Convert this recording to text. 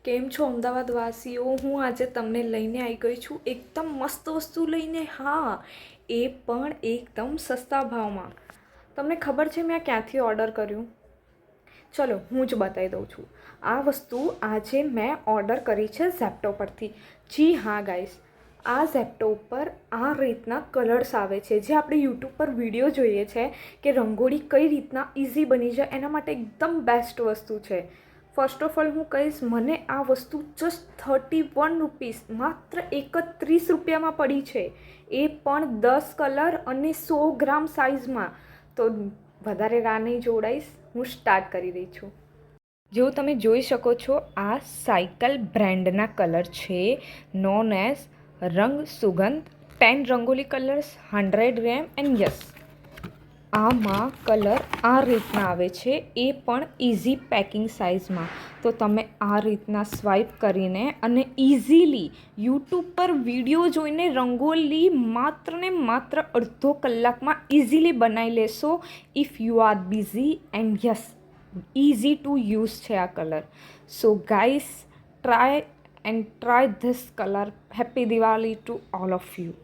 કેમ છો અમદાવાદ વાસીઓ? હું આજે તમને લઈને આવી ગઈ છું એકદમ મસ્ત વસ્તુ લઈને. હા, એ પણ એકદમ સસ્તા ભાવમાં. તમને ખબર છે મેં ક્યાંથી ઓર્ડર કર્યું? ચલો હું જ બતાવી દઉં છું. આ વસ્તુ આજે મેં ઓર્ડર કરી છે ઝેપ્ટો પરથી. જી હા ગાઈસ, આ ઝેપ્ટો ઉપર આ રીતના કલર્સ આવે છે જે આપણે યુટ્યુબ પર વિડીયો જોઈએ છે કે રંગોળી કઈ રીતના ઇઝી બની જાય, એના માટે એકદમ બેસ્ટ વસ્તુ છે. ફર્સ્ટ ઓફ ઓલ હું કહીશ, મને આ વસ્તુ જસ્ટ 31 રૂપીસ, માત્ર 31 રૂપિયામાં પડી છે. એ પણ 10 કલર અને 100 ગ્રામ સાઇઝમાં. તો વધારે રાહ નહીં જોડાઈશ, હું સ્ટાર્ટ કરી રહી છું. જેવું તમે જોઈ શકો છો, આ સાયકલ બ્રાન્ડના કલર છે, નોન એઝ રંગ સુગંધ 10 rangoli colours 100 gram. And yes, આમાં કલર આ રીતના આવે છે, એ પણ ઇઝી પેકિંગ સાઇઝમાં. તો તમે આ રીતના સ્વાઇપ કરીને અને ઇઝીલી યુટ્યુબ પર વિડીયો જોઈને રંગોલી માત્ર ને માત્ર અડધો કલાકમાં ઇઝીલી બનાવી લેશો. If you are busy and yes, easy to use છે આ colour. So guys, try this colour. Happy Diwali to all of you.